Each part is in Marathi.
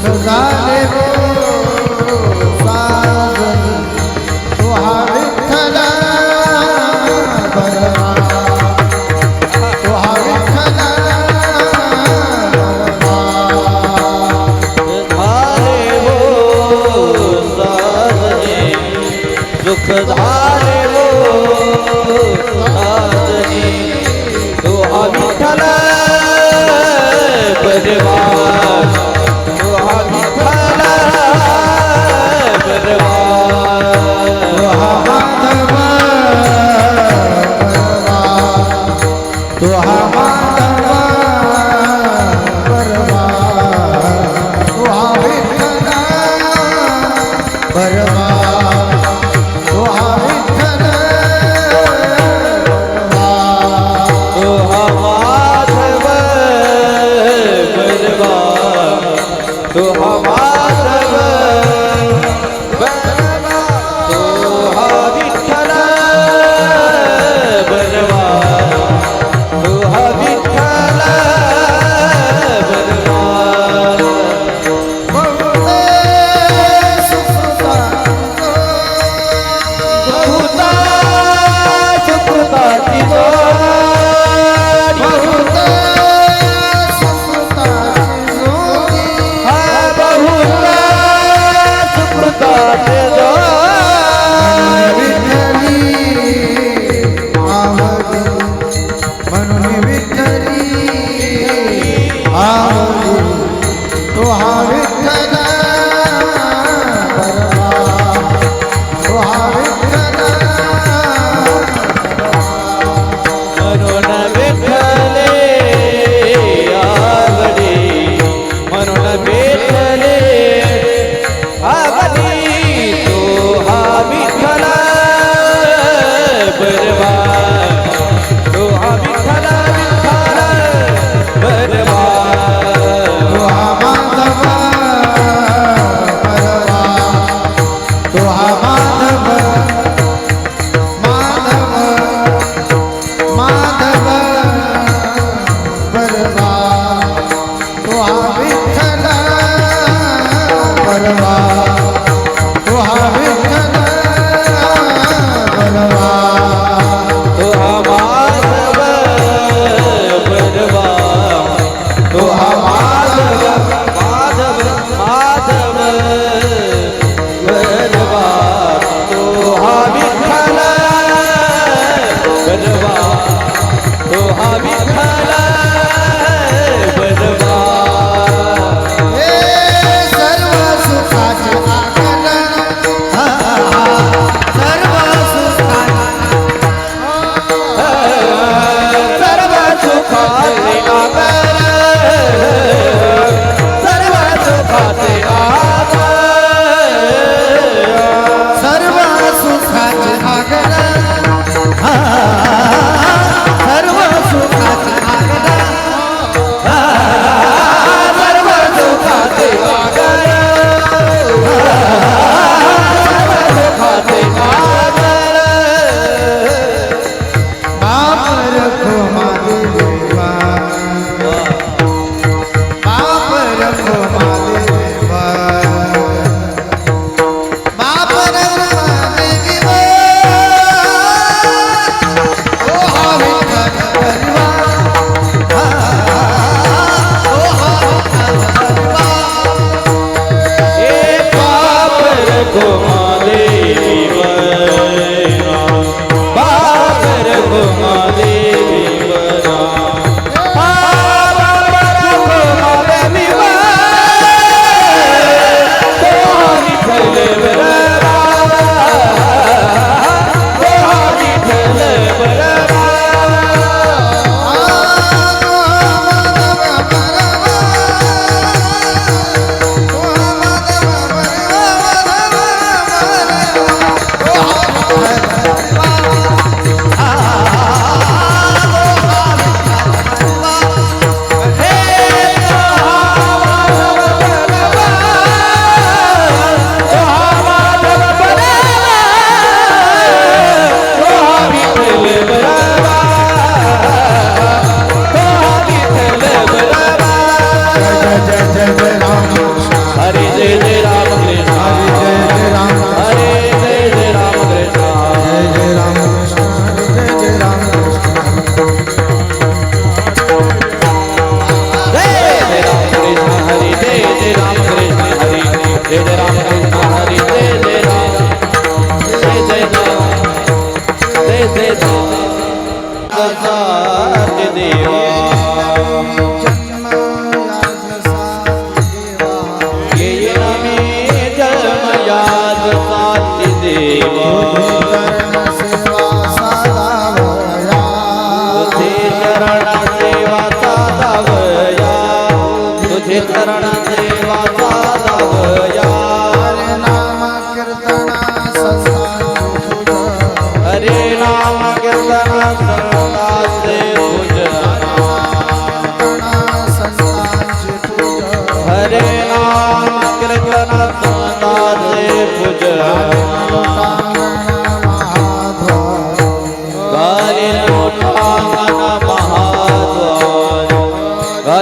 झाले हो साजनी तो हा विठ्ठल बरवा तो हा विठ्ठल बरवा झाले हो साजनी सुख झाले हो साजनी तो हा विठ्ठल बरवा तो हा विठ्ठल बरवा तो हा माधव बरवा तो हा माधव बरवा तो हा विठ्ठल बरवा तो हा विठ्ठल बरवा तो हा माधव बरवा तो हा माधव बरवा तो हा विठ्ठल बरवा तो हा विठ्ठल बरवा बहुते सुकृताची बहुता सुकृताची जोडी बहुते सुकृताची जोडी हा बहुता सुकृताची जोडी म्हणून विठ्ठली आवडी तो हा विठ्ठल बरवा तो हा विठ्ठल म्हणून विठ्ठले आवडी म्हणून विठ्ठले आवडी तो हा विठ्ठल बरवा तो हा विठ्ठल विठ्ठल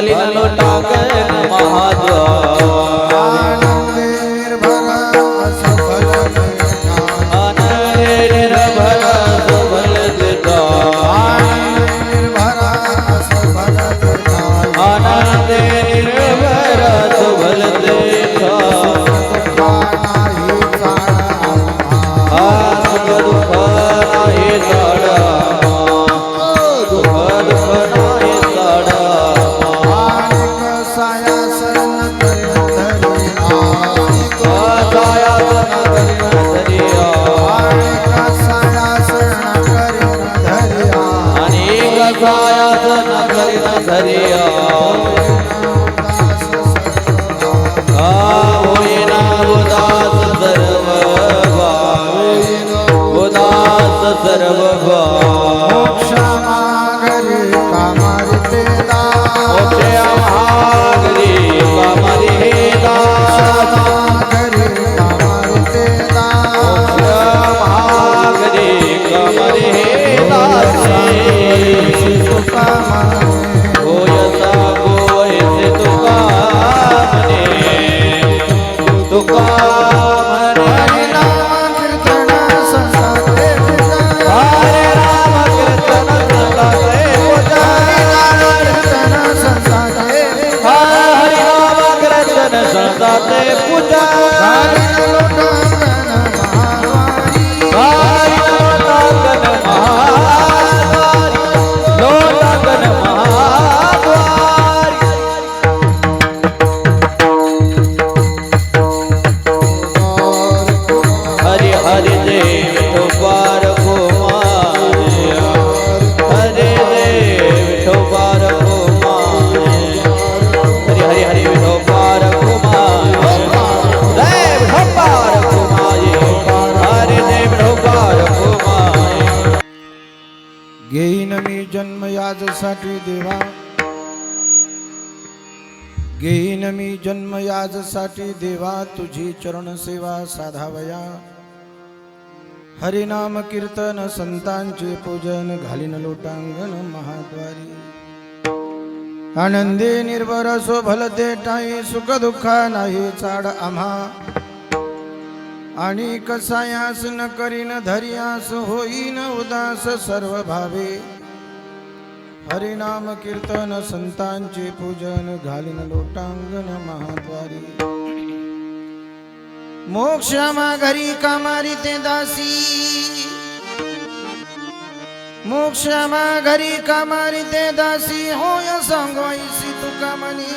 घालीन लोटांगण महाद्वार आनंदेर्भरा सफल देता आनंदे निर्भर सबल देता आनंदेर्भरा सफल देता आनंदे निर्भर सबल देता दुःख नाही चाळा दुःख नाही साडा आणि कसाया शरण करीन धरिया काया धरिया आणि कसाया शरण करीन धरिया आणि कसाया करीन धरिया होईना उदास सर्व उदास सर्व मोक्ष मागरी कामारिते मोक्षे महागरी कामरी हे दास मागरी कामारिते महागरी कामरी हे दासी होयसा गोयसे तुका म्हणे तुका म्हणे नाम कीर्तन संसारे हरे राम कीर्तन संताते पूजा कीर्तन संसारे हरे राम कीर्तन संताते पूजा लोटांगण महावारी लोटांगण महाद्वार लोटांगण महाद्वार हरि हरि देव ठोपार कुमार हरि देव ठोपार कुमार हरि हरि हरि ठोपार कुमार देव ठोपार कुमार हरि देव ठोपार कुमार घेईन मी जन्म याजसाठी देवा घेईन मी जन्म याजसाठी देवा तुझी चरण सेवा साधावया हरिनाम कीर्तन संतांचे पूजन घालीन लोटांगण महाद्वारी आनंदे निर्भर शोभलते टाई सुख दुःखा नाही चाड आम्हा आणि कसायास न करीन धरियास होईन उदास सर्व भावे हरिनाम कीर्तन संतांचे पूजन घालीन लोटांगण महाद्वारी मोक्षमा घरी कामारी ते दासी मोक्षमा घरी कामारी ते दासी होय सांगवायसी तुका म्हणे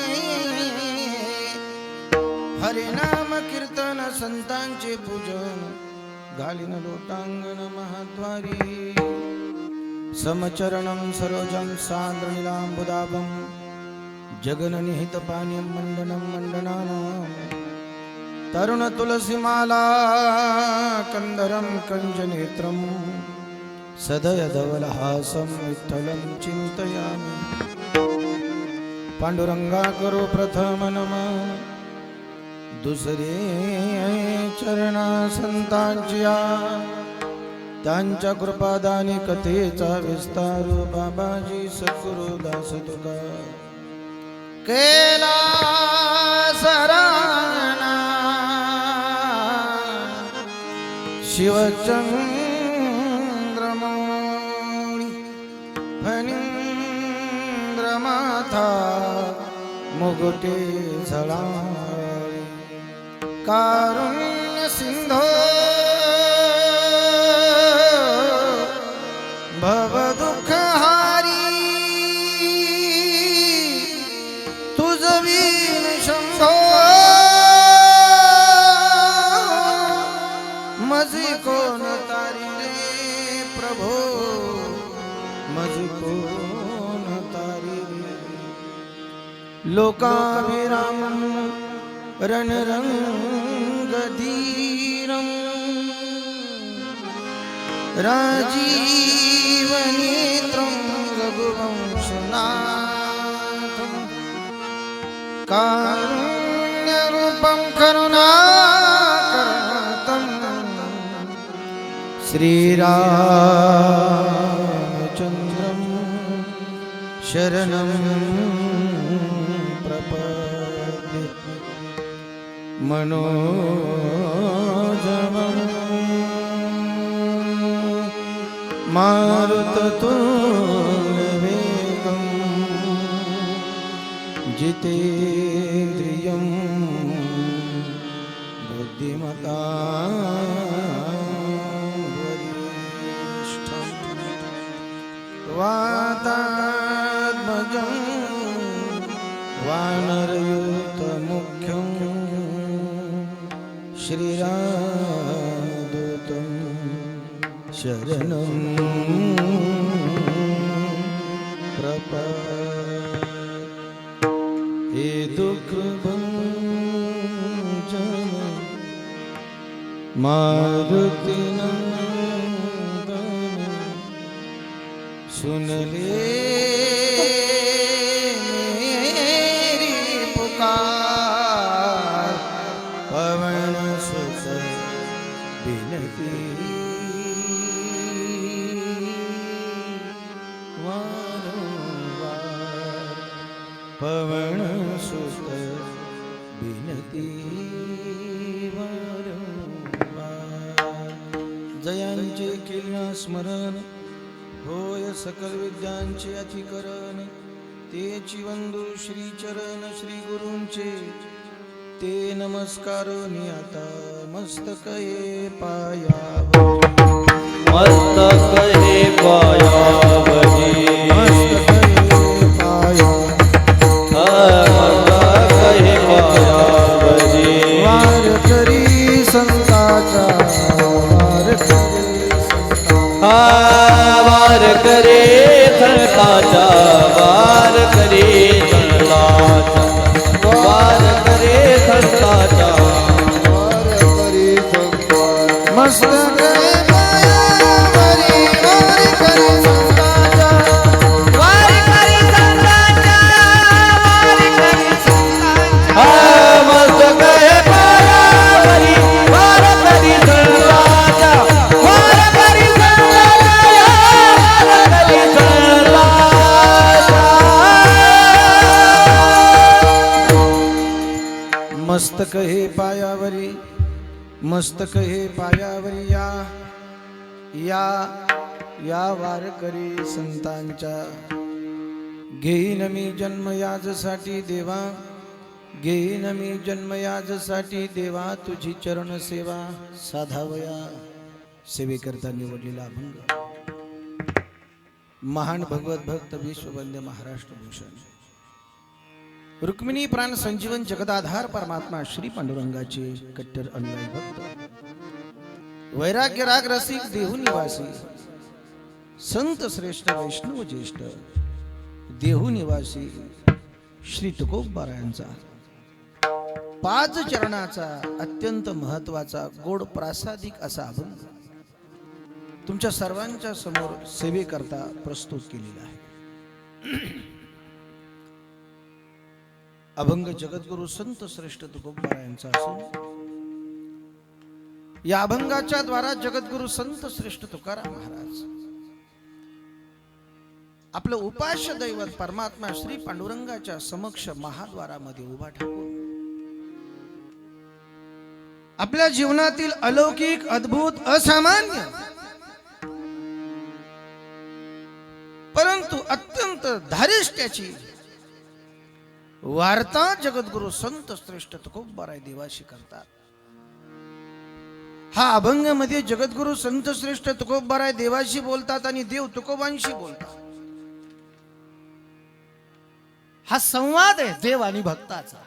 हरिनाम कीर्तन संतांचे पूजन घालीन लोटांगण महाद्वारी समचरणं सरोजं सान्द्रनीलाम्बुदाभं जगन्निहितपानीयं मण्डनं मण्डनानां तरुणतुलसीमाला कन्दरं कञ्जनेत्रं सदयधवलहासं विठ्ठलं चिन्तयामि पाण्डुरंगा करो प्रथम नमः दुसरे चरणा संतांच्या त्यांच्या कृपादानी कथेचा विस्तार बाबाजी सद्गुरु दास तुका केला सराणा शिवचंद्रमौळी फणींद्रमाथा मुगुटे झळाळी कारुण्य सिंधो भव दुःख हारी तुझ वीण शंभो मजी कोण तारी रे प्रभो मजी कोण तारी रे लोकाभिराम रणरंग धीरं राजीवनेत्रं रघुवंशनाथं कारुण्यरूपं करुणाकरतं श्रीरामचन्द्रं शरणं प्रपद्ये मनोजवं मारुततुल्यवेगं जितेन्द्रियं बुद्धिमतां वरिष्ठं वातात्मजं वानरयूतमुख्यं श्रीरामदूतं शरणं प्रपद्ये। हे दुःखभञ्जन मारुतिनन्दन सुन ले मेरी पुकार पवन सुत बिनती वारंवार पवन सुत बिनती वारंवार। जयांचे केल्या स्मरण होय सकल विद्यांचे अधिकरण तेची वंदू श्री चरण श्री गुरूंचे ते नमस्कार आता मस्तक हे पायावरी मस्तक हे पायावरी मस्तक हे पाया मस्तक हे पायावरी वार करी संताचा वार करी वार करे संताचा वार करे संताचा वार करे संताचा वार करी संताचा मस्तक हे पायावरी वार करी संताचा वार करी संताचा वार करी संताचा मस्तक हे पायावरी वार करी संताचा वार करी मस्तक हे पायावरी मस्तक हे पायावरी या वारकरी संतांच्या घेईन मी जन्म याजसाठी देवा घेईन मी जन्म याजसाठी देवा तुझी चरण सेवा साधावया सेवेकरता निवडलेला अभंग महान भगवत भक्त विश्ववंद्य महाराष्ट्र भूषण रुक्मिणी प्राण संजीवन जगदाधार परमात्मा श्री पांडुरंगाचे कट्टर अनुयायी भक्त वैराग्य राग रसिक देहू निवासी संत श्रेष्ठ वैष्णव ज्येष्ठ देहू निवासी श्री तुकोबारायांचा 5 चरणाचा अत्यंत महत्वाचा गोड प्रासादिक असा अभंग तुमच्या सर्वांच्या समोर सेवेकरता प्रस्तुत केलेला आहे। अभंग जगद्गुरु संत श्रेष्ठ तुकोबारायांचा असून या अभंगाच्या द्वारा जगद्गुरु संत श्रेष्ठ तुकाराम महाराज आपलं उपास्य दैवत परमात्मा श्री पांडुरंगाच्या समक्ष महाद्वारामध्ये उभा ठाकून आपल्या जीवनातील अलौकिक अद्भुत असामान्य परंतु अत्यंत धारिष्ट्याची वार्ता जगद्गुरु संत श्रेष्ठ तुकोबाराय देवाशी करतात। हा अभंग मध्ये जगद्गुरु संत श्रेष्ठ तुकोबाराय देवाशी बोलतात आणि देव तुकोबांशी बोलतात। हा संवाद आहे देव आणि भक्ताचा।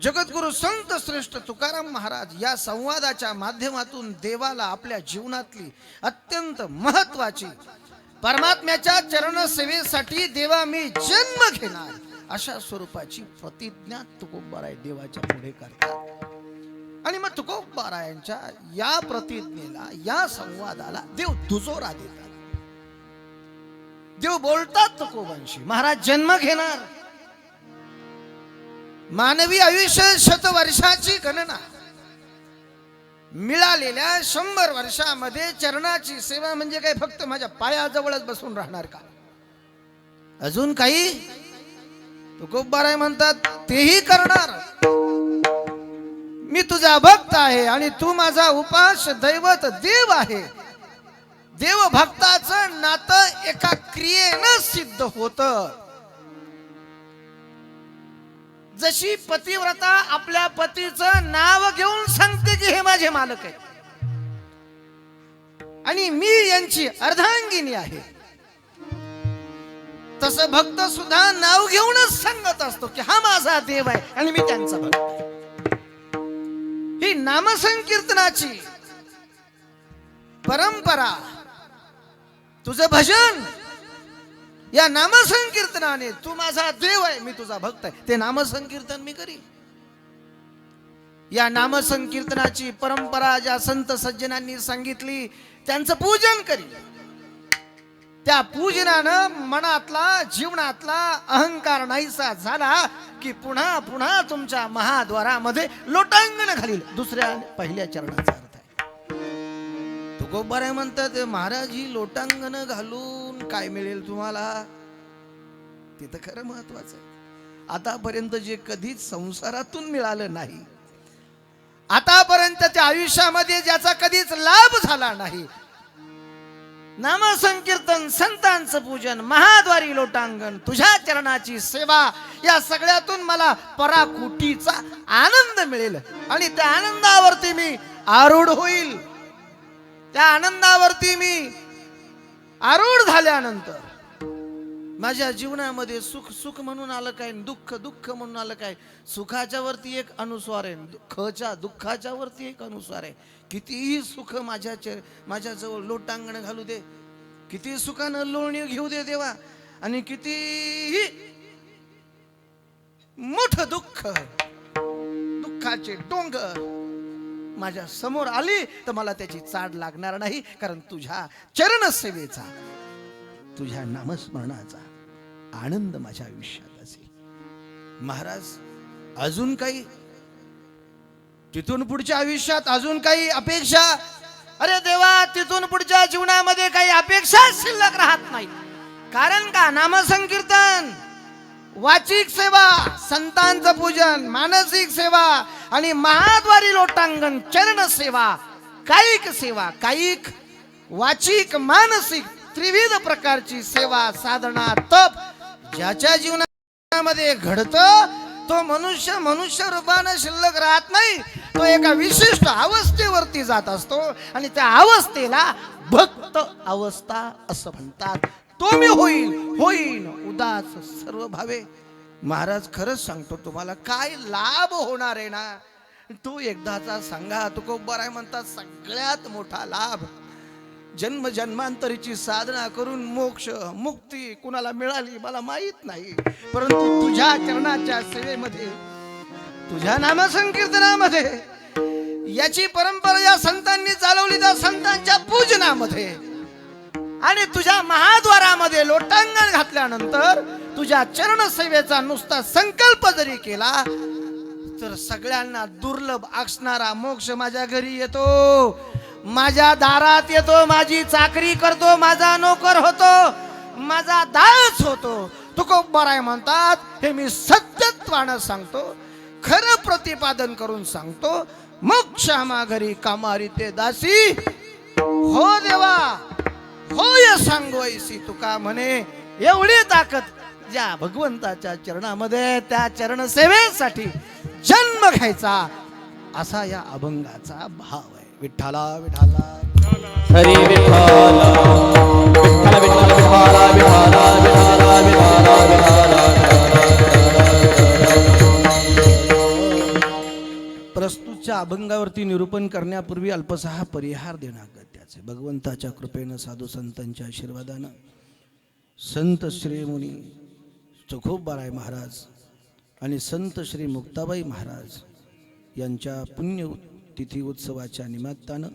जगद्गुरु संत श्रेष्ठ तुकाराम महाराज या संवादाच्या माध्यमातून देवाला आपल्या जीवनातली अत्यंत महत्वाची परमात्म्याच्या चरण सेवेसाठी देवा मी जन्म घेणार अशा स्वरूपाची प्रतिज्ञा तुकोबाराय देवाच्या पुढे करतात आणि मग तुकोबारायांच्या या प्रतिज्ञेला या संवादाला देव दुजोरा देतात। देव बोलतात तुकोबांशी महाराज जन्म घेणार मानवी आयुष्य 100 वर्षाची गणना मिळालेल्या 100 वर्षामध्ये चरणाची सेवा म्हणजे काय फक्त माझ्या पायाजवळच बसून राहणार का? अजून काही तुकोबाराय म्हणतात तेही करणार. मी तुझा भक्त आहे आणि तू माझा उपास दैवत देव आहे. देव भक्ताचं नातं एका क्रियेनं सिद्ध होतं. जशी पतिव्रता आपल्या पतीचं नाव घेऊन सांगते की हे माझे मालक आहे आणि मी यांची अर्धांगिनी आहे, तसं भक्त सुद्धा नाव घेऊनच सांगत असतो की हा माझा देव आहे आणि मी त्यांचा भक्त आहे. ही नामसंकीर्तनाची परंपरा, तुझं भजन, या नामसंकीर्तनाने तू माझा देव आहे मी तुझा भक्त आहे, ते नामसंकीर्तन मी करी. या नामसंकीर्तनाची परंपरा ज्या संत सज्जनांनी सांगितली त्यांचं पूजन करी. त्या पूजनानं मनातला जीवनातला अहंकार नाहीसा झाला की पुन्हा पुन्हा तुमच्या महाद्वारामध्ये लोटांगण घालील. दुसऱ्या पहिल्या चरणाचा अर्थ आहे. तुकोबाराय म्हणतात महाराज ही लोटांगण घालून काय मिळेल तुम्हाला? ते तर खरं महत्वाचं आहे. आतापर्यंत जे कधीच संसारातून मिळालं नाही, आतापर्यंतच्या आयुष्यामध्ये ज्याचा कधीच लाभ झाला नाही, नामसंकीर्तन, संतांचं पूजन, महाद्वारी लोटांगण, तुझ्या चरणाची सेवा, या सगळ्यातून मला पराकुटीचा आनंद मिळेल आणि त्या आनंदावरती मी आरूढ होईल. त्या आनंदावरती मी आरूढ झाल्यानंतर माझ्या जीवनामध्ये सुख सुख म्हणून आलं काय, दुःख दुःख म्हणून आलं काय. सुखाच्या वरती एक अनुस्वार आहे, दुःखाच्या वरती एक अनुस्वार आहे. कितीही सुख माझ्याजवळ लोटांगण घालू दे, किती सुखानं लोणी घेऊ दे देवा, आणि कितीही मोठं दुःख, दुःखाचे डोंगर माझ्या समोर आली तर मला त्याची चाड लागणार नाही, कारण तुझ्या चरण सेवेचा, तुझ्या नामस्मरणाचा आनंद माझ्या आयुष्यात असेल. महाराज अजून काही तिथून पुढच्या आयुष्यात अजून काही अपेक्षा? अरे देवा, तिथून पुढच्या जीवनामध्ये काही अपेक्षा शिल्लक राहत नाही. कारण का? नामसंकीर्तन, वाचिक सेवा, संतांचं पूजन, मानसिक सेवा आणि महाद्वारी लोटांगण चरण सेवा, कायिक सेवा, कायिक, वाचिक, मानसिक त्रिविध प्रकारची सेवा, साधना, तप ज्याच्या जीवनामध्ये घडतं तो मनुष्य रूपाने शिल्लक राहत नाही. तो एका विशिष्ट अवस्थेवरती जात असतो आणि त्या अवस्थेला भक्त अवस्था असं म्हणतात. तो मी होईन उदास सर्व भावे. महाराज खरंच सांगतो तुम्हाला, काय लाभ होणार आहे ना, तो एकदाचा सांगा. तुकोबाराय म्हणतात सगळ्यात मोठा लाभ जन्म जन्मांतरीची साधना करून मोक्ष मुक्ती कुणाला मिळाली मला माहित नाही, परंतु तुझ्या चरणाच्या सेवेमध्ये, तुझ्या नामसंकीर्तनामध्ये, याची परंपरा या संतांनी चालवली, त्या संतांच्या पूजनामध्ये आणि तुझ्या महाद्वारामध्ये लोटांगण घातल्यानंतर तुझ्या चरण सेवेचा नुसता संकल्प जरी केला तर सगळ्यांना दुर्लभ असणारा मोक्ष माझ्या घरी येतो, माझ्या दारात येतो, माझी चाकरी करतो, माझा नोकर होतो, माझा दास होतो. तुकोबाराय म्हणतात हे मी सत्यत्वानं सांगतो, खरं प्रतिपादन करून सांगतो. मोक्ष आम्हा घरी कामारी ते दासी, हो देवा होय सांगोयसी तुका म्हणे. एवढी ताकद ज्या भगवंताच्या चरणामध्ये, त्या चरण सेवेसाठी जन्म घ्यायचा असा या अभंगाचा भाव आहे. विठ्ठला विठ्ठला हरी विठ्ठला विठ्ठला विठ्ठला विठ्ठला विठ्ठला विठ्ठला विठ्ठला. प्रस्तुतच्या अभंगावरती निरूपण करण्यापूर्वी अल्पसा परिहार देणं गरजेचे. भगवंताच्या कृपेनं, साधू संतांच्या आशीर्वादानं, संत श्री मुनी तुकोबाराय महाराज आणि संत श्री मुक्ताबाई महाराज यांच्या पुण्य तिथी उत्सवाच्या निमित्तानं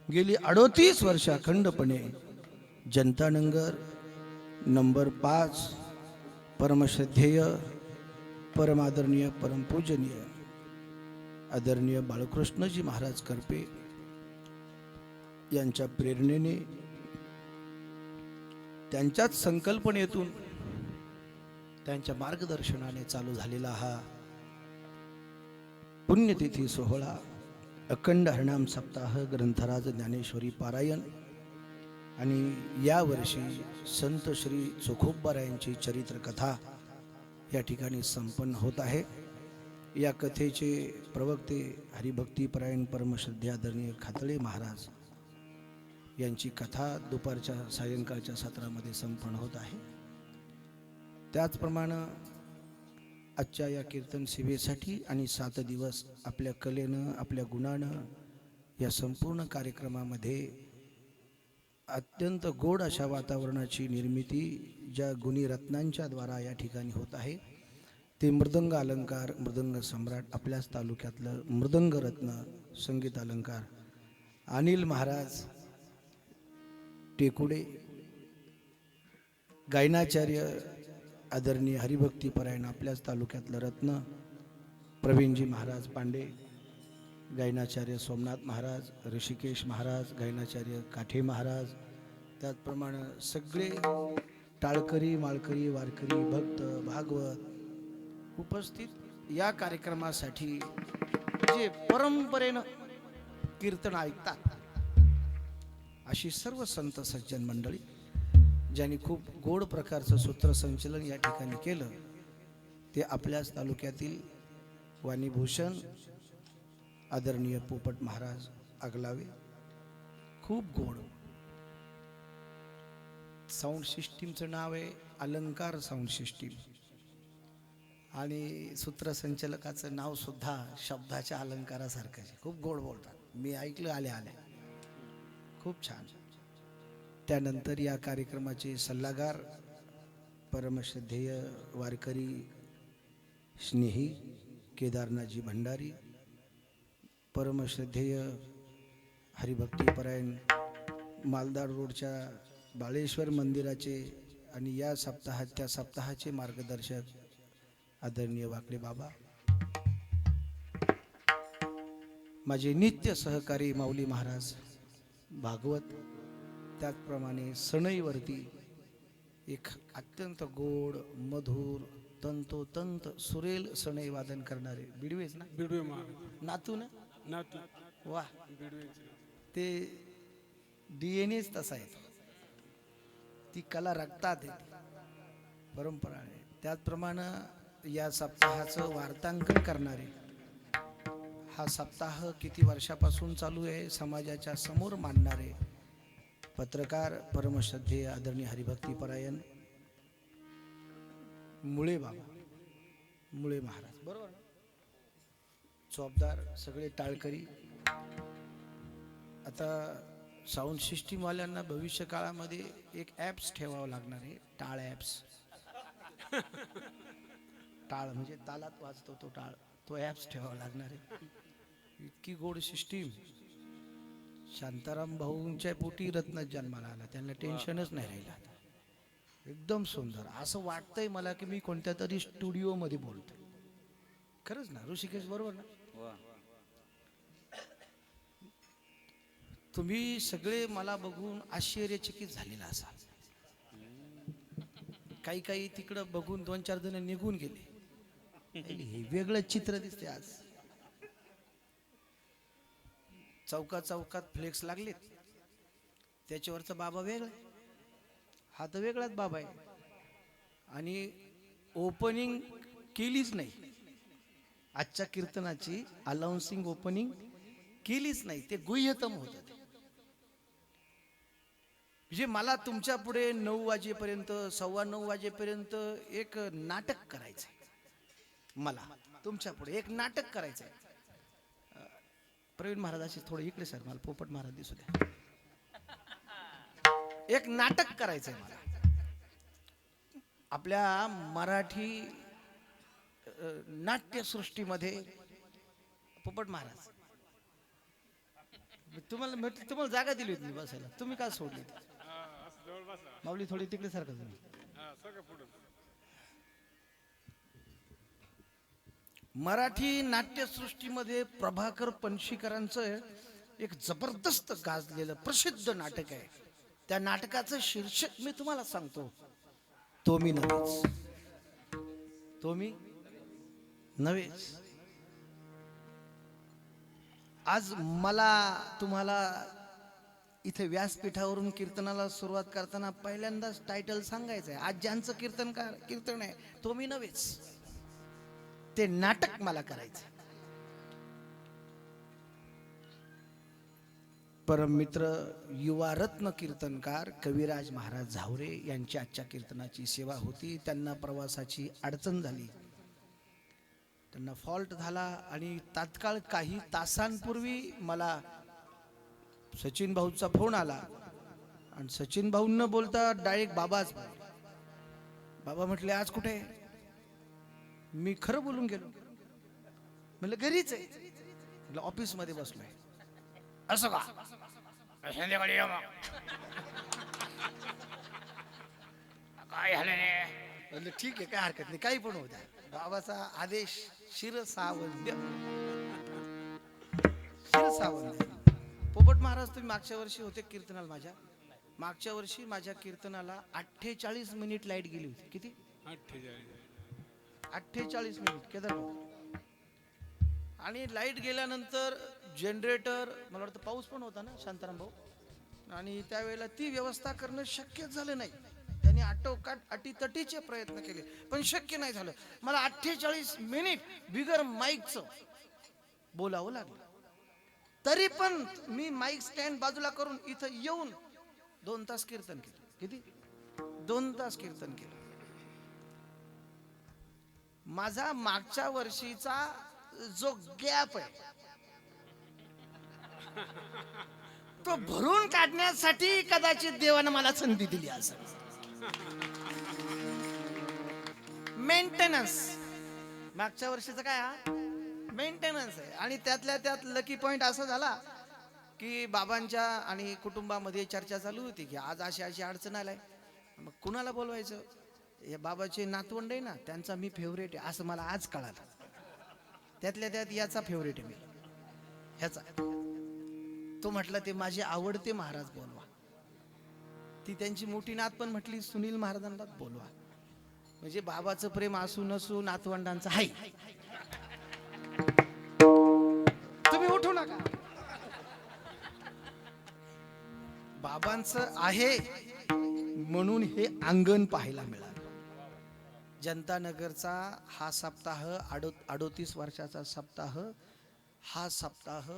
गेली 38 वर्ष अखंडपणे जनतानगर नंबर 5 परमश्रद्धेय, परमादरणीय, परमपूजनीय, आदरणीय बाळकृष्णजी महाराज करपे यांच्या प्रेरणेने, त्यांच्याच संकल्पनेतून, त्यांच्या मार्गदर्शनाने चालू झालेला हा पुण्यतिथी सोहळा अखंड हरिनाम सप्ताह ग्रंथराज ज्ञानेश्वरी पारायण आणि यावर्षी संत श्री चोखोबारायांची चरित्र कथा या ठिकाणी संपन्न होत आहे. या कथेचे प्रवक्ते हरिभक्तीपरायण परमश्रद्धे आदरणीय खातळे महाराज यांची कथा दुपारच्या सायंकाळच्या सत्रामध्ये संपन्न होत आहे. त्याचप्रमाणे आजच्या या कीर्तन सेवेसाठी आणि 7 दिवस आपल्या कलेनं, आपल्या गुणानं या संपूर्ण कार्यक्रमामध्ये अत्यंत गोड अशा वातावरणाची निर्मिती ज्या गुणी रत्नांच्या द्वारा या ठिकाणी होत आहे ते मृदंग अलंकार, मृदंग सम्राट, आपल्याच तालुक्यातलं मृदंग रत्न संगीत अलंकार अनिल महाराज टेकुडे, गायनाचार्य आदरणीय हरिभक्तीपरायण आपल्याच तालुक्यातलं रत्न प्रवीणजी महाराज पांडे, गायनाचार्य सोमनाथ महाराज, ऋषिकेश महाराज, गायनाचार्य काठे महाराज, त्याचप्रमाणे सगळे टाळकरी, माळकरी, वारकरी, भक्त, भागवत उपस्थित या कार्यक्रमासाठी जे परंपरेनं कीर्तन ऐकतात अशी सर्व संत सज्जन मंडळी ज्यांनी खूप गोड प्रकारचं सूत्रसंचलन या ठिकाणी केलं ते आपल्याच तालुक्यातील वाणीभूषण आदरणीय पोपट महाराज आगलावे. खूप गोड साऊंड सिस्टीमचं नाव आहे अलंकार साऊंड सिस्टीम आणि सूत्रसंचालकाचं नाव सुद्धा शब्दाच्या अलंकारासारखं आहे. खूप गोड बोलतात, मी ऐकलं आले आले, खूप छान. त्यानंतर या कार्यक्रमाचे सल्लागार परमश्रद्धेय वारकरी स्नेही केदारनाथजी भंडारी, परमश्रद्धेय हरिभक्तीपरायण मालदाड रोडच्या बाळेश्वर मंदिराचे आणि या त्या सप्ताहाचे मार्गदर्शक आदरणीय वाकडे बाबा, माझे नित्य सहकारी माऊली महाराज भागवत, त्याचप्रमाणे सणईवरती एक अत्यंत गोड मधुर तंतोतंत सुरेल सणई वादन करणारे बिडवेच ना, बिडवे नातू ना, नातू वा, ते DNA तसा आहे, ती कला रक्तात येते, परंपरा आहे. त्याचप्रमाणे या सप्ताहाचं वार्तांकन करणारे, हा सप्ताह किती वर्षापासून चालू आहे समाजाच्या समोर मांडणारे पत्रकार परमश्रद्धेय आदरणीय हरिभक्तीपरायण मुळे बाबा, मुळे महाराज, बरोबर, चौबदार, सगळे टाळकरी. आता साऊंड सिस्टीम वाल्यांना भविष्य काळामध्ये एक ॲप्स ठेवावं लागणार आहे, टाळ ॲप्स. टाळ म्हणजे तालात वाजतो तो टाळ, तो ॲप्स ठेवावा लागणार आहे. इतकी गोड सिस्टीम. शांताराम भाऊंच्या पोटी रत्न जन्माला आला, त्यांना टेन्शनच नाही राहिलं. एकदम सुंदर असं वाटतंय मला की मी कोणत्या तरी स्टुडिओ मध्ये बोलतोय. खरंच ना ऋषिकेश, बरोबर ना? तुम्ही सगळे मला बघून आश्चर्यचकित झालेला असाल. काही काही तिकडं बघून 2-4 जण निघून गेले. हे वेगळं चित्र दिसते. आज चौकात चौकात फ्लेक्स लागलेत, त्याच्यावरचा बाबा वेगळा, हा तर वेगळाच बाबा आहे. आणि ओपनिंग केलीच नाही आजच्या कीर्तनाची, अनाउन्सिंग ओपनिंग केलीच नाही. ते गुह्यतम होतं. म्हणजे मला तुमच्या पुढे 9 वाजेपर्यंत, 9:15 वाजेपर्यंत एक नाटक करायचंय. मला तुमच्या पुढे एक नाटक करायचंय. प्रवीण महाराजाशी थोडं इकडे सर, मला पोपट महाराज दिसू द्या. एक नाटक करायचंय मला आपल्या मराठी नाट्यसृष्टीमध्ये. पोपट महाराज, तुम्हाला जागा दिली होती बसायला, तुम्ही काय सोडली? माऊली थोडी तिकडे सारखं तुम्ही. मराठी नाट्यसृष्टीमध्ये प्रभाकर पणशीकरांचं एक जबरदस्त गाजलेलं प्रसिद्ध नाटक आहे. त्या नाटकाचं शीर्षक मी तुम्हाला सांगतो, तो मी नव्हेच. तो मी नव्हेच. आज मला तुम्हाला इथे व्यासपीठावरून कीर्तनाला सुरुवात करताना पहिल्यांदाच टायटल सांगायचं आहे. आज ज्यांचं कीर्तन आहे तो मी नव्हेच. ते नाटक मला करायचं. परममित्र युवा रत्न कीर्तनकार कविराज महाराज झावरे यांची आजच्या कीर्तनाची सेवा होती. त्यांना प्रवासाची अडचण झाली, त्यांना फॉल्ट झाला आणि तात्काळ काही तासांपूर्वी मला सचिन भाऊचा फोन आला आणि सचिन भाऊ न बोलता डायरेक्ट बाबाच. बाबा म्हटले आज कुठे? मी खरं बोलून गेलो. म्हणलं घरीच आहे. म्हटलं ऑफिस मध्ये बसलोय. असं का? संध्याकाळी या मग. काय झालं रे? म्हणलं ठीक आहे, काय हरकत नाही, काही पण होऊ द्या. बाबाचा आदेश शिरसावंद्य. शिरसावंद्य. पोपट महाराज तुम्ही मागच्या वर्षी होते कीर्तनाला माझ्या. मागच्या वर्षी माझ्या कीर्तनाला 48 मिनिट लाईट गेली होती. किती? 48 मिनिट केदार. आणि लाईट गेल्यानंतर जनरेटर, मला वाटतं पाऊस पण होता ना शांताराम भाऊ, आणि त्यावेळेला ती व्यवस्था करणं शक्य झालं नाही. त्यांनी आटोकाट अटीतटीचे प्रयत्न केले पण शक्य नाही झालं. मला 48 मिनिट बिगर माईकचं बोलावं लागलं. तरी पण मी माईक स्टँड बाजूला करून इथं येऊन 2 तास कीर्तन केलं. किती? 2 तास कीर्तन केलं. माझा मागच्या वर्षीचा जो गॅप आहे तो भरून काढण्यासाठी कदाचित देवानं मला संधी दिली असं. मेंटेनन्स मागच्या वर्षीचा काय हा मेंटेनन्स आहे. आणि त्यातल्या त्यात लकी पॉइंट असा झाला की बाबांच्या आणि कुटुंबामध्ये चर्चा चालू होती की आज अशी अशी अडचण आलाय, मग कुणाला बोलवायचं. हे बाबाचे नातवंड आहे ना, त्यांचा मी फेवरेट आहे असं मला आज कळालं. त्यातल्या त्यात याचा फेवरेट आहे मी, ह्याचा. तो म्हटला ते माझे आवडते महाराज बोलवा. ती त्यांची मोठी नात पण म्हटली सुनील महाराजांना बोलवा. म्हणजे बाबाचं प्रेम असू नसू नातवंडांचं आहे. तुम्ही उठू नका. बाबांचं आहे म्हणून हे अंगण पाहायला मिळालं. जनता नगरचा हा सप्ताह 38 वर्षाचा सप्ताह, हा सप्ताह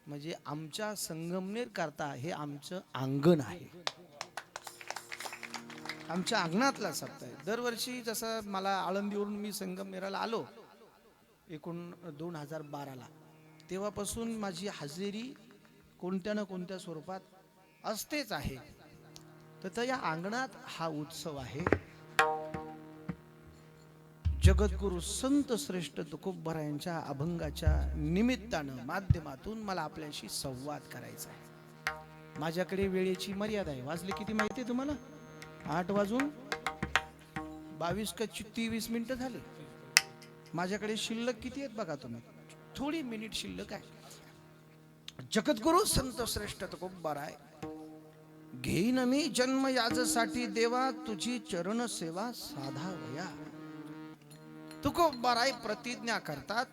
म्हणजे आमच्या संगमनेर करता हे आमचं अंगण आहे. आमच्या अंगणातला सप्ताह आहे. दरवर्षी जसं मला आळंदीवरून मी संगमनेराला आलो 2012ला, तेव्हापासून माझी हजेरी कोणत्या ना कोणत्या स्वरूपात असतेच आहे. तर या अंगणात हा उत्सव आहे. जगद्गुरु संत श्रेष्ठ तुकोबरायांच्या अभंगाच्या निमित्तानं माध्यमातून मला आपल्याशी संवाद करायचा आहे. माझ्याकडे वेळेची मर्यादा आहे. वाजले किती माहिती आहे तुम्हाला? 8 वाजून 22 का 23 मिनिटं झाले. माझ्याकडे शिल्लक किती आहेत बघा तुम्ही, थोडी मिनिट शिल्लक आहे. जगद्गुरु संत श्रेष्ठ तुकोबराय, घेईन मी जन्म याजसाठी देवा, तुझी चरण सेवा साधावया. तुकोबराय प्रतिज्ञा करतात,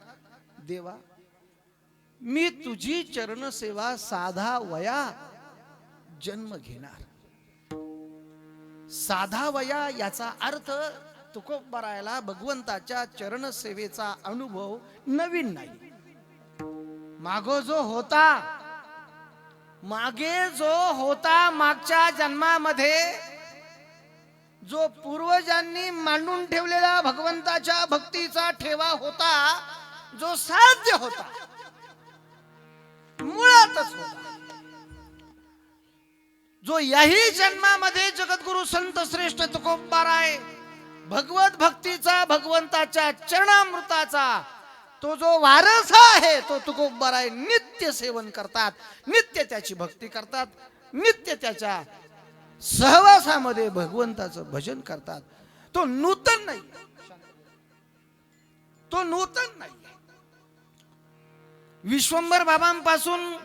देवा मी तुझी चरण सेवा साधावया जन्म घेणार. साधावया याचा अर्थ तुकोबरायला भगवंताच्या चरण सेवेचा अनुभव नवीन नाही. मागे जो होता मागच्या जन्मामध्ये जो पूर्वजांनी मांडून ठेवलेला भगवंताच्या भक्तीचा ठेवा होता, जो साध्य होता, मुळातच होता, जो याही जन्मामध्ये जगद्गुरु संत श्रेष्ठ तुकोबराय भगवत भक्तीचा, भगवंताच्या चरणामृताचा तो जो वारस आहे, तो तुकोबराय नित्य सेवन करतात, नित्य त्याची भक्ती करतात, नित्य त्याच्या सहवासामध्ये भगवंताचं भजन करतात. तो नूतन नाही, तो नूतन नाही. विश्वंभर बाबांपासून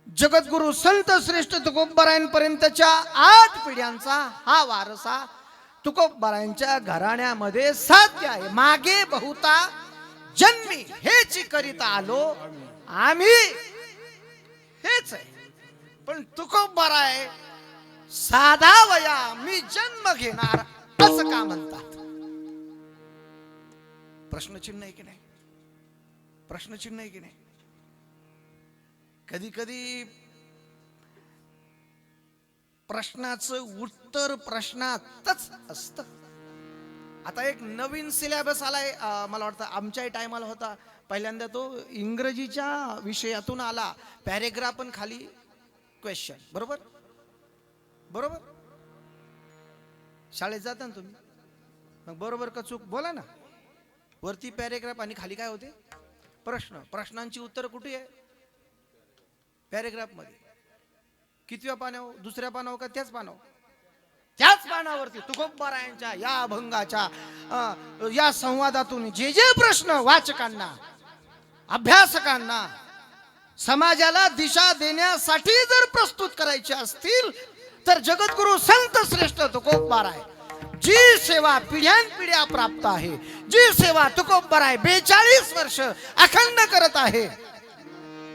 जगद्गुरु संत श्रेष्ठ तुकोबारायांपर्यंतच्या 8 पिढ्यांचा हा वारसा तुकोबारायांच्या घराण्यामध्ये साध्य आहे. मागे बहुता जन्मी हेच करीत आलो आम्ही, हेच आहे. पण तुकोबाराय साधा वया मी जन्म घेणार असं का म्हणतात? प्रश्नचिन्ह आहे की नाही? प्रश्नचिन्ह आहे की नाही? कधी कधी प्रश्नाचं उत्तर प्रश्नातच असतं. आता एक नवीन सिलेबस आलाय, मला वाटतं आमच्याही टायमाला होता. पहिल्यांदा तो इंग्रजीच्या विषयातून आला. पॅरेग्राफ पण खाली क्वेश्चन. बरोबर बरोबर. शाळेत जाता ना तुम्ही, मग बरोबर का चूक बोला ना. वरती पॅरेग्राफ आणि खाली काय होते? प्रश्न. प्रश्नांची उत्तर कुठे आहे? पॅरेग्राफ मध्ये. कितव्या पानावर? दुसऱ्या पानावर का त्याच पानावर? त्याच पानावरती तुकोबारायांच्या या अभंगाच्या या संवादातून जे जे प्रश्न वाचकांना, अभ्यासकांना, समाजाला दिशा देण्यासाठी जर प्रस्तुत करायचे असतील तर जगद्गुरु संत श्रेष्ठ तुकोबाराय जी सेवा पिढ्यानपिढ्या प्राप्त आहे, जी सेवा तुकोबाराय 42 वर्ष अखंड करत आहे,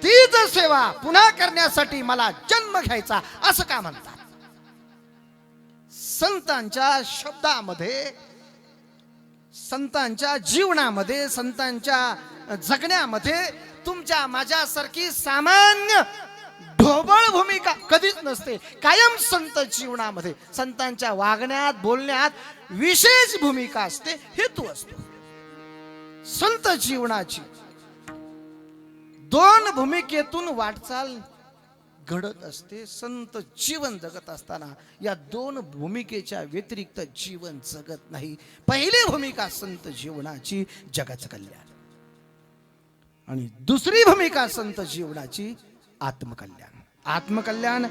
तीच सेवा पुन्हा करण्यासाठी मला जन्म घ्यायचा असं का म्हणतात? संतांच्या शब्दामध्ये, संतांच्या जीवनामध्ये, संतांच्या जगण्यामध्ये तुमच्या माझ्यासारखी सामान्य ढोबळ भूमिका कधीच नसते. कायम संत जीवनामध्ये संतांच्या वागण्यात, बोलण्यात विशेष भूमिका असते, हेतू असतो. संत जीवनाची 2 भूमिकेतून वाटचाल घडत असते. संत जीवन जगत असताना या 2 भूमिकेच्या व्यतिरिक्त जीवन जगत नाही. पहिली भूमिका संत जीवनाची जगाचं कल्याण, आणि दुसरी भूमिका संत जीवनाची आत्मकल्याण. आत्मकल्याण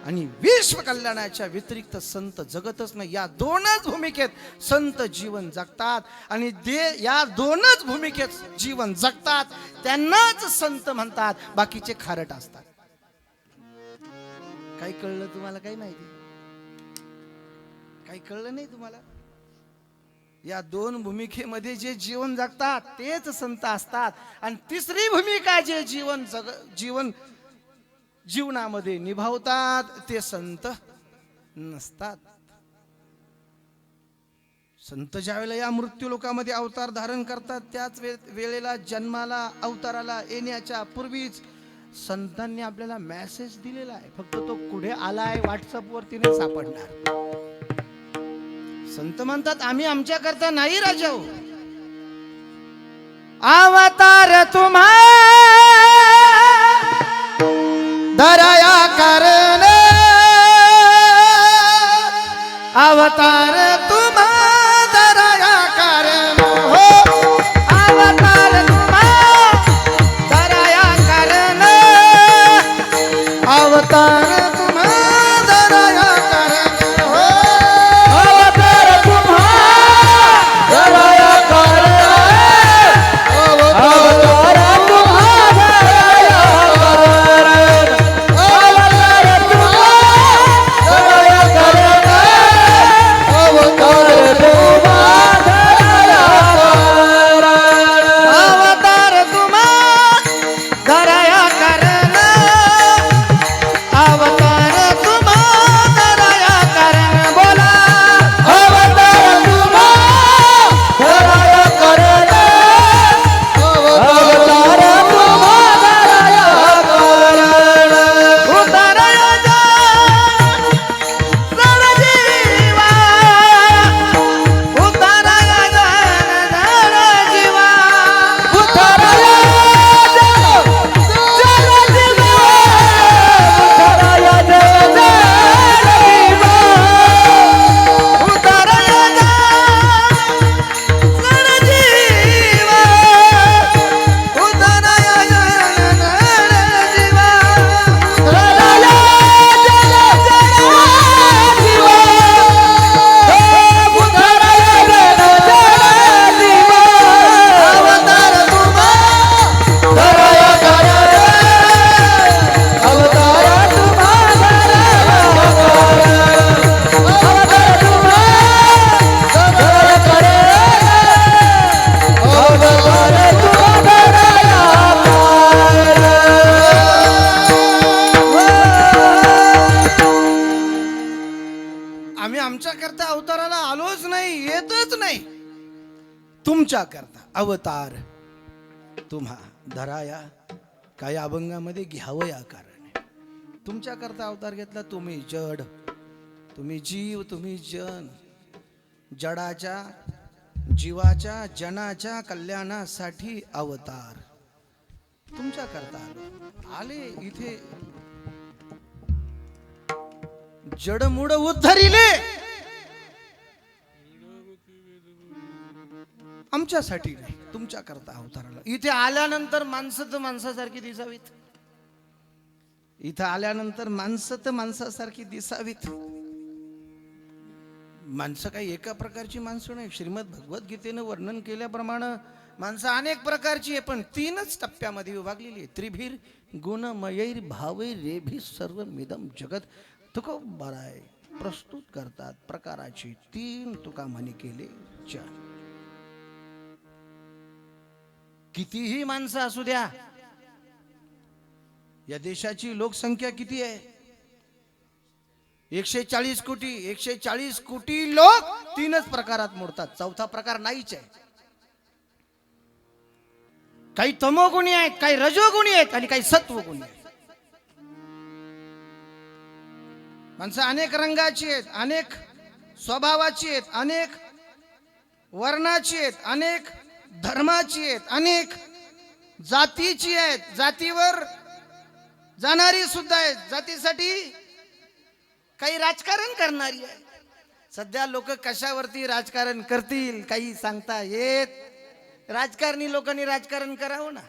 आणि विश्व कल्याणाच्या व्यतिरिक्त संत जगतच नाही. या 2च भूमिकेत संत जीवन जगतात, आणि या 2च भूमिकेत जीवन जगतात त्यांनाच संत म्हणतात. बाकीचे खारट असतात. काही कळलं तुम्हाला? काही माहिती? काही कळलं नाही तुम्हाला? या 2 भूमिकेमध्ये जे जीवन जगतात तेच संत असतात, आणि तिसरी भूमिका जे जीवनामध्ये निभावतात ते संत नसतात. संत ज्यावेळेला या मृत्यू लोकामध्ये अवतार धारण करतात त्याच वेळेला जन्माला, अवताराला येण्याच्या पूर्वीच संतांनी आपल्याला मेसेज दिलेला आहे. फक्त तो कुठे आलाय व्हॉट्सअप वरती नाही सापडणार. संत म्हणतात आम्ही आमच्या करता नाही राजाओ, अवतार तुम्हा दरया कारण, अवतार तुम्हा दरया कारण हो, अवतार तुम्हा दरया कारण, अवतार तुम्हा दरया कारण हो, अवतार तुम्हा दरया कारण, अवतार तुम्हा दरया कारण, अवतार तुम्हा दरया कारण, आम्ही आमच्या करता अवताराला आलोच नाही, येतच नाही. तुमच्या करता अवतार तुम्हा धराया काय अभंगामध्ये घ्यावं या कारण तुमच्या करता अवतार घेतला. तुम्ही जड, तुम्ही जीव, तुम्ही जन. जडाच्या जीवाच्या जनाच्या कल्याणासाठी अवतार तुमच्या करता आले. इथे जडमुड उद्धरिले आमच्यासाठी नाही, तुमच्या करता अवताराला. इथे आल्यानंतर माणसं तर माणसासारखी दिसावीत. इथं आल्यानंतर माणसं तर माणसासारखी दिसावीत. माणसं काही एका प्रकारची माणसं नाही. श्रीमद भगवद्गीतेनं वर्णन केल्याप्रमाणे माणसं अनेक प्रकारची आहे, पण 3च टप्प्यामध्ये विभागलेली आहे. त्रिभीर गुणमयैर भावैर रेभी सर्व मिदम जगत. तुका बराय प्रस्तुत करतात प्रकाराची 3 तुका म्हणे केले जन. कितीही माणसं असू द्या, या देशाची लोकसंख्या किती आहे? 140 कोटी. 140 कोटी लोक 3च प्रकारात मोडतात. चौथा प्रकार नाहीच आहे. काही तमोगुणी आहेत, काही रजोगुणी आहेत आणि काही सत्वगुणी आहेत. माणसं अनेक रंगाची आहेत, अनेक स्वभावाची आहेत, अनेक वर्णाची आहेत, अनेक धर्माची आहेत, अनेक जातीची आहेत, जातीवर जाणारी सुद्धा आहेत, जातीसाठी काही राजकारण करणारी आहे. सध्या लोक कशावरती राजकारण करतील काही सांगता येत. राजकारणी लोकांनी राजकारण करावं ना,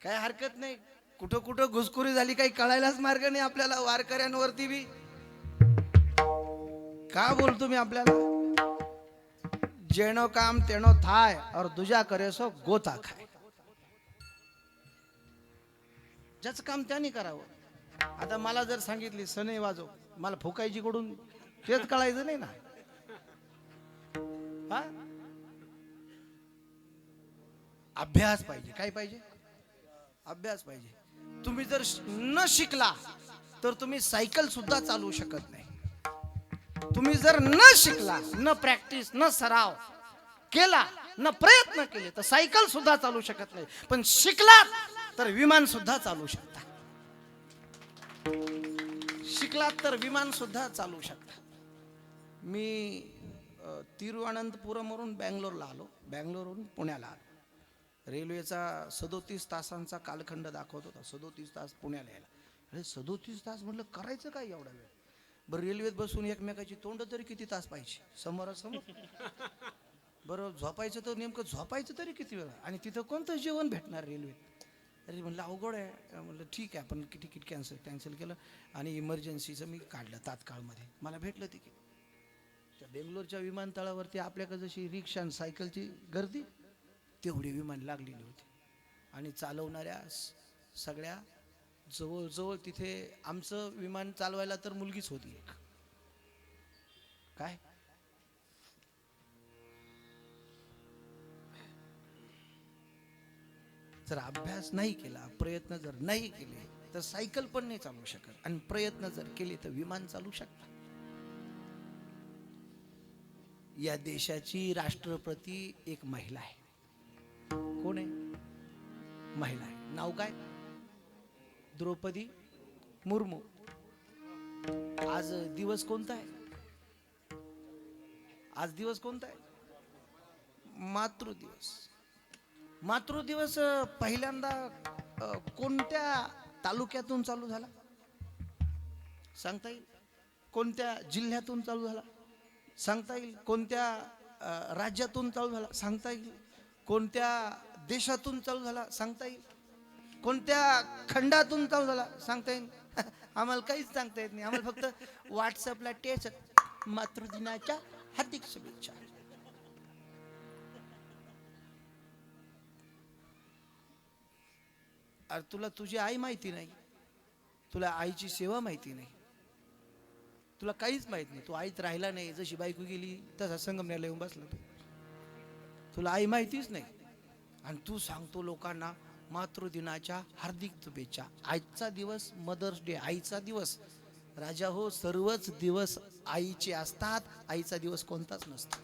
काय हरकत नाही. कुठं कुठं घुसखोरी झाली काही कळायलाच मार्ग नाही आपल्याला. वारकऱ्यांवरती बी का बोलतो मी आपल्याला, जेणो काम तेणो थाय और दुजा करे सो गोता खाय. ज्याचं काम त्याने करावं. आता मला जर सांगितली सनई वाजव, मला फुकायची कडून तेच कळायचं नाही ना. हा, अभ्यास पाहिजे. काय पाहिजे? अभ्यास पाहिजे. तुम्ही जर न शिकला तर तुम्ही सायकल सुद्धा चालवू शकत नाही. तुम्ही जर न शिकला, न प्रॅक्टिस, न सराव केला, न प्रयत्न केले तर सायकल सुद्धा चालू शकत नाही. पण शिकला तर विमान सुद्धा चालू शकता. शिकलात तर विमान सुद्धा चालू शकता. मी तिरुवनंतपुरमवरून बँगलोरला आलो, बँगलोरवरून पुण्याला आलो. रेल्वेचा 37 तासांचा कालखंड दाखवत होता. 37 तास पुण्याला यायला. अरे 37 तास म्हटलं करायचं काय एवढा वेळ? बरं रेल्वेत बसून एकमेकाची तोंड तरी किती तास पाहिजे समोरासमोर? बरं झोपायचं तर नेमकं झोपायचं तरी किती वेळा? आणि तिथं कोणतं जेवण भेटणार रेल्वेत? अरे म्हणलं अवघड आहे. म्हणलं ठीक आहे, आपण तिकीट कॅन्सल केलं आणि इमर्जन्सीचं मी काढलं तात्काळमध्ये. मला भेटलं तिकीट. त्या बेंगलोरच्या विमानतळावरती आपल्याकडे जशी रिक्षा आणि सायकलची गर्दी तेवढी विमान लागलेली होती. आणि चालवणाऱ्या सगळ्या जवळजवळ तिथे आमचं विमान चालवायला तर मुलगीच होती एक. काय जर अभ्यास नाही केला, प्रयत्न जर नाही केले तर सायकल पण नाही चालवू शकत. आणि प्रयत्न जर केले तर विमान चालू शकतात. या देशाची राष्ट्रपती एक महिला आहे. कोण आहे? महिला आहे. नाव काय? द्रौपदी मुर्मू. आज दिवस कोणता आहे? आज दिवस कोणता आहे? मातृदिवस. मातृदिवस पहिल्यांदा कोणत्या तालुक्यातून चालू झाला सांगता येईल? कोणत्या जिल्ह्यातून चालू झाला सांगता येईल? कोणत्या राज्यातून चालू झाला सांगता येईल? कोणत्या देशातून चालू झाला सांगता येईल? कोणत्या खंडातून चालू झाला सांगता येईल? आम्हाला काहीच सांगता येत नाही. आम्हाला फक्त व्हॉट्सअपला टेच मातृदिनाच्या हार्दिक शुभेच्छा. अरे तुला तुझी आई माहिती नाही, तुला आईची सेवा माहिती नाही, तुला काहीच माहित नाही. तू आईत राहिला नाही. जशी बायको गेली तसा संगमनेरला येऊन बसला तू. तुला आई माहितीच नाही आणि तू सांगतो लोकांना मातृदिनाच्या हार्दिक शुभेच्छा. आजचा दिवस मदर्स डे, आईचा दिवस. राजा हो, सर्वच दिवस आईचे असतात. आईचा दिवस कोणताच नसतो.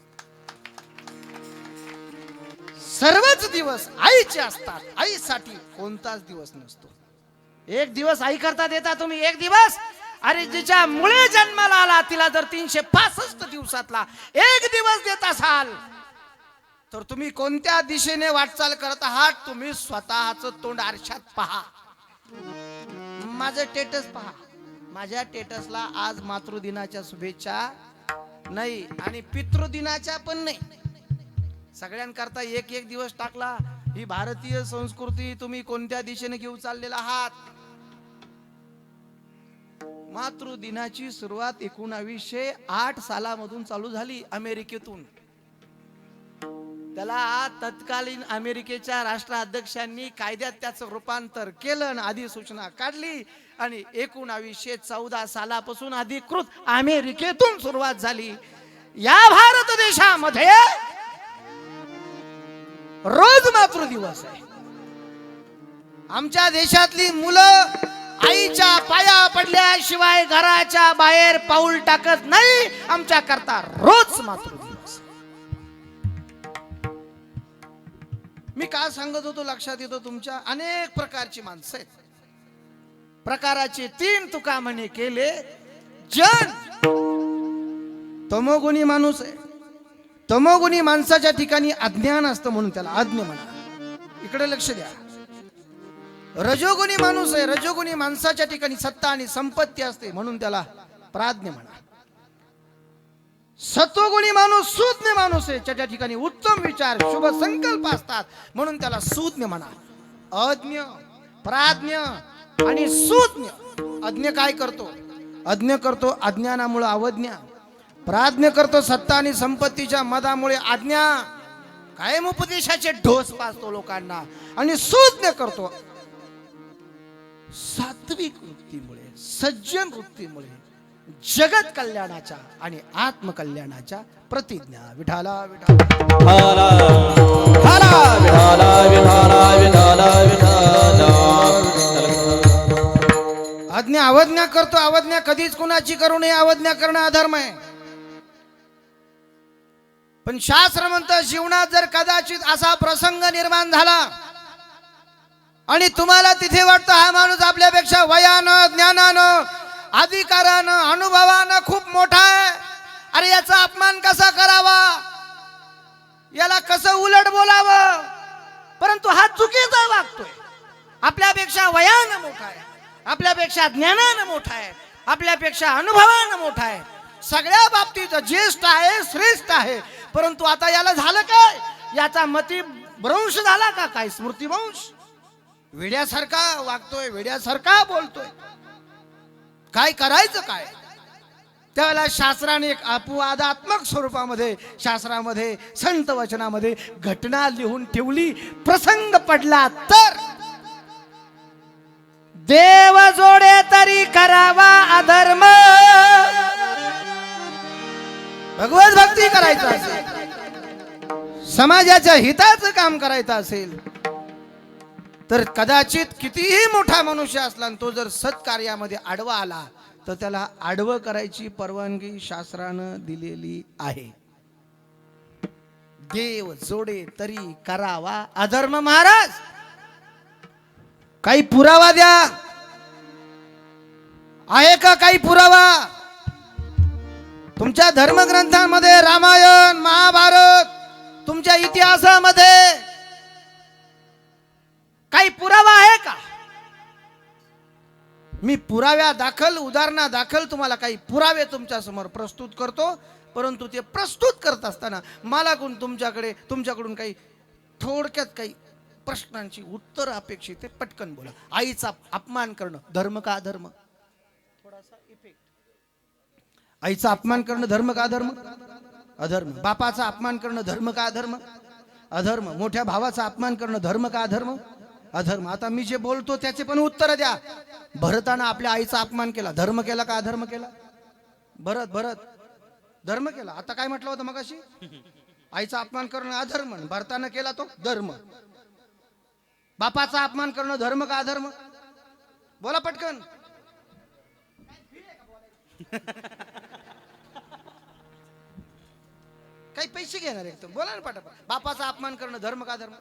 सर्वच दिवस आईचे असतात. आईसाठी कोणताच दिवस नसतो. एक दिवस आई करता देता तुम्ही, एक दिवस. अरे जिच्या मुळे जन्माला आला तिला जर 365 दिवसातला एक दिवस देत असाल तर तुम्ही कोणत्या दिशेने वाटचाल करत आहात? तुम्ही स्वतःच तोंड आरशात पहा. माझं स्टेटस पहा. माझ्या स्टेटसला आज मातृदिनाच्या शुभेच्छा नाही आणि पितृदिनाच्या पण नाही. सगळ्यांकरता एक एक दिवस टाकला. ही भारतीय संस्कृती तुम्ही कोणत्या दिशेने घेऊन चाललेला आहात? मातृदिनाची सुरुवात 1908 सालामधून चालू झाली अमेरिकेतून. त्याला तत्कालीन अमेरिकेच्या राष्ट्राध्यक्षांनी कायद्यात त्याचं रूपांतर केलं आणि अधिसूचना काढली आणि 1914 सालापासून अधिकृत अमेरिकेतून सुरुवात झाली. या भारत देशामध्ये रोज मातृदिवस आहे. आमच्या देशातली मुलं आईच्या पाया पडल्याशिवाय घराच्या बाहेर पाऊल टाकत नाही. आमच्या करता रोज मातृदिवस. मी काय सांगत होतो लक्षात येतो तुमच्या? अनेक प्रकारची माणसं आहेत. प्रकाराचे 3 तुका म्हणे केले. जन तमोगुणी माणूस आहे. तमोगुणी माणसाच्या ठिकाणी अज्ञान असतं म्हणून त्याला अज्ञ म्हणा. इकडे लक्ष द्या. रजोगुणी माणूस आहे. रजोगुणी माणसाच्या ठिकाणी सत्ता आणि संपत्ती असते म्हणून त्याला प्राज्ञ म्हणा. सत्वगुणी माणूस सुज्ञ माणूस आहे. त्याच्या ठिकाणी उत्तम विचार शुभ संकल्प असतात म्हणून त्याला सुज्ञ म्हणा. अज्ञ, प्राज्ञ आणि सुज्ञ. अज्ञ काय करतो? अज्ञ करतो अज्ञानामुळे अवज्ञा. प्राज्ञ करतो सत्ता आणि संपत्तीच्या मदामुळे आज्ञा. कायम उपदेशाचे ढोस पाजतो लोकांना. आणि सुज्ञ करतो सात्विक वृत्तीमुळे, सज्जन वृत्तीमुळे जगत कल्याणाच्या आणि आत्मकल्याणाच्या प्रतिज्ञा. विठाला विठाला विठाला विठाला विठाला विठाला. आज्ञा अवज्ञा करतो. अवज्ञा कधीच कुणाची करू नये. अवज्ञा करणं अधर्म आहे. पण शास्त्र म्हणतं जीवनात जर कदाचित असा प्रसंग निर्माण झाला आणि तुम्हाला तिथे वाटतं हा माणूस आपल्यापेक्षा वयानं, ज्ञानानं, अधिकारानं, अनुभवानं खूप मोठा आहे, अरे याचा अपमान कसा करावा, याला कसं उलट बोलावं, परंतु हा चुकीचा वागतोय. आपल्यापेक्षा वयानं मोठा आहे, आपल्यापेक्षा ज्ञानानं मोठा आहे, आपल्यापेक्षा अनुभवानं मोठा आहे, सगळ्या बाबतीत ज्येष्ठ आहे, श्रेष्ठ आहे. परंतु आता याला झालं काय? याचा मतिभ्रंश झाला का? काय स्मृतिभ्रंश? वेड्यासारखा वागतोय, वेड्यासारखा बोलतोय. काय करायचं काय? त्यावेळेला शास्त्राने एक अपवादात्मक स्वरूपामध्ये, शास्त्रामध्ये, संत वचनामध्ये घटना लिहून ठेवली. प्रसंग पडला तर देव जोडे तरी करावा अधर्म. भगवत भक्ती करायचं असेल, समाजाच्या हिताचं काम करायचं असेल तर कदाचित कितीही मोठा मनुष्य असला तो जर सत्कार्यामध्ये आडवा आला तर त्याला आडवं करायची परवानगी शास्त्रानं दिलेली आहे. देव जोडे तरी करावा अधर्म. महाराज काही पुरावा द्या. आहे का काही पुरावा? तुमच्या धर्मग्रंथांमध्ये, रामायण, महाभारत, तुमच्या इतिहासामध्ये काही पुरावा आहे का? मी पुराव्या दाखल, उदाहरणा दाखल तुम्हाला काही पुरावे तुमच्या समोर प्रस्तुत करतो. परंतु ते प्रस्तुत करत असताना मला तुमच्याकडून काही थोडक्यात काही प्रश्नांची उत्तर अपेक्षित आहे. पटकन बोला. आईचा अपमान करणं धर्म का अधर्म? थोडासा इफेक्ट. आईचा अपमान करणं धर्म का अधर्म? अधर्म. बापाचा अपमान करणं धर्म का अधर्म? अधर्म. मोठ्या भावाचा अपमान करणं धर्म का अधर्म? अधर्म. आता मी जे बोलतो त्याचे पण उत्तर द्या. भरताना आपल्या आईचा अपमान केला, धर्म केला का अधर्म केला? भरत धर्म केला. आता काय म्हटलं होतं मगाशी? आईचा अपमान करणं अधर्म, भरताना केला तो धर्म. बापाचा अपमान करणं धर्म का अधर्म? बोला पटकन. काही पैसे घेणार एकदम बोला ना पाठापाठ. बापाचा अपमान करणं धर्म का धर्म?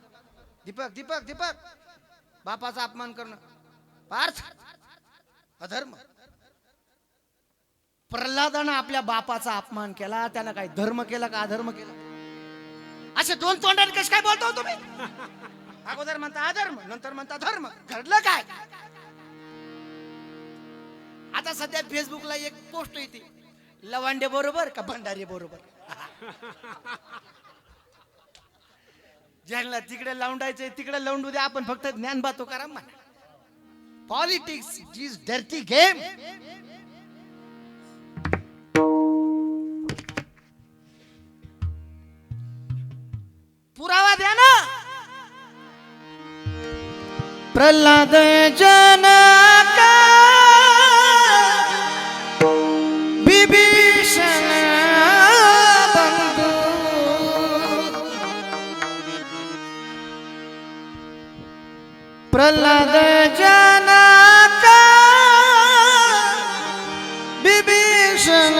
दीपक दीपक दीपक, बापाचा अपमान करणं पार्थ अधर्म. प्रल्हादानं आपल्या बापाचा अपमान केला, त्याला काय धर्म केला का अधर्म केला? असे दोन तोंडाने कसे काय बोलतो तुम्ही? अगोदर म्हणता अधर्म, नंतर म्हणता धर्म. घडलं काय? आता सध्या फेसबुकला एक पोस्ट येते, लवांडे बरोबर का भंडारी बरोबर? ज्यांना तिकडे लावंडायचंय तिकडे लावून द्या, आपण फक्त ज्ञान बातो करा म्हणा. Politics is dirty game. पुरावा द्या ना. प्रल्हाद जनक विभीषण बंधू, प्रल्हाद जनक विभीषण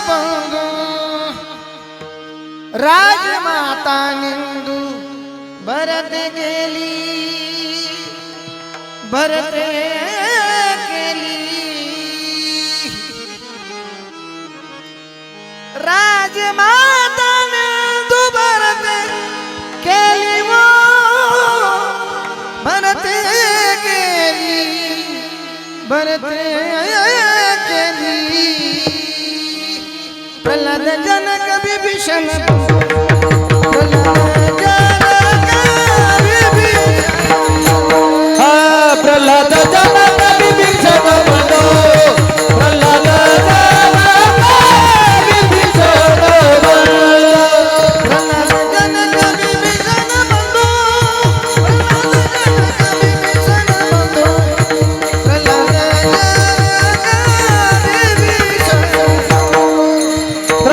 बंधू, राजमाता निंदू भरत गेली, भरत केली, राजमाता निंदू भरत केली, वो भरत केली, भरत केली. प्रल्हाद जनक विभीषण, प्रल्हाद जनक विभीषण बंधू, प्रल्हाद जनक विभीषण बंधू, प्रल्हाद जनक विभीषण बंधू, प्रल्हाद जनक विभीषण बंधू, प्रल्हाद जनक विभीषण बंधू,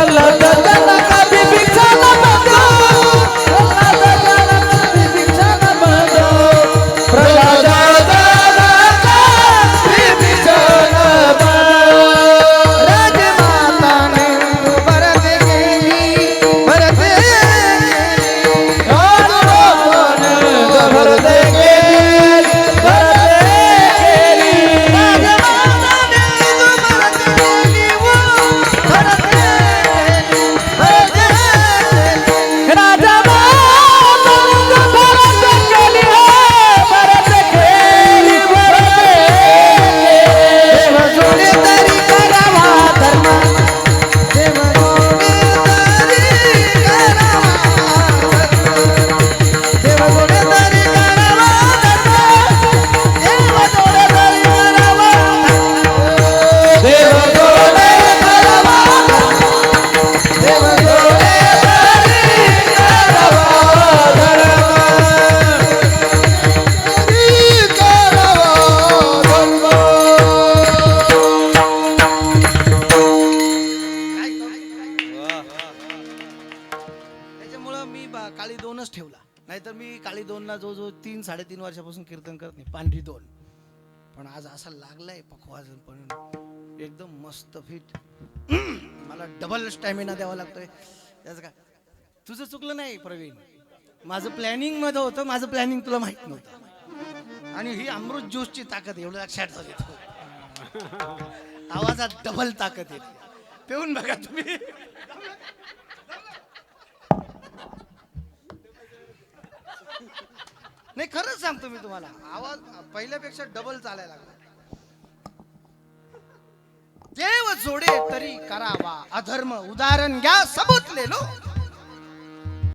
प्रल्हाद जनक विभीषण बंधू, प्रल्हाद जनक विभीषण बंधू, राजमाता निंदू भरत गेली, भरत गेली, भरत गेली, भरत गेली, राजमाता निंदू भरत गेली, वो भरत गेली, भरत गेली. राजा भरत केली, भरत केली, भरत देव जोडे तरी करावा धर्म, देव जोडे तरी करावा धर्म, देव जोडे तरी करावा धर्म, देव जोडे तरी करावा धर्म, देव जोडे करावा धर्म, देव जोडे तरी करावा धर्म, तरी करावा धर्म. त्याच्यामुळं मी काळी दोनच ठेवला, नाहीतर मी काळी दोनला जो 3-3.5 वर्षापासून कीर्तन करत नाही, पांढरी 2. पण आज असं लागलंय पखवाजन पण एकदम मस्त फिट. मला डबल स्टॅमिना द्यावा लागतोय. त्याचं काय तुझं चुकलं नाही प्रवीण, माझं प्लॅनिंग मध्ये होतं, माझं प्लॅनिंग तुला माहित नव्हतं. आणि ही अमृत ज्यूसची ताकद एवढं लक्षात झाली. आवाजात डबल ताकद येते. पिऊन बघा तुम्ही. नाही खरंच सांगतो मी तुम्हाला, आवाज पहिल्यापेक्षा डबल चालायला लागला. देव जोडे तरी करावा अधर्म, उदाहरण घ्या सबूत ले लो.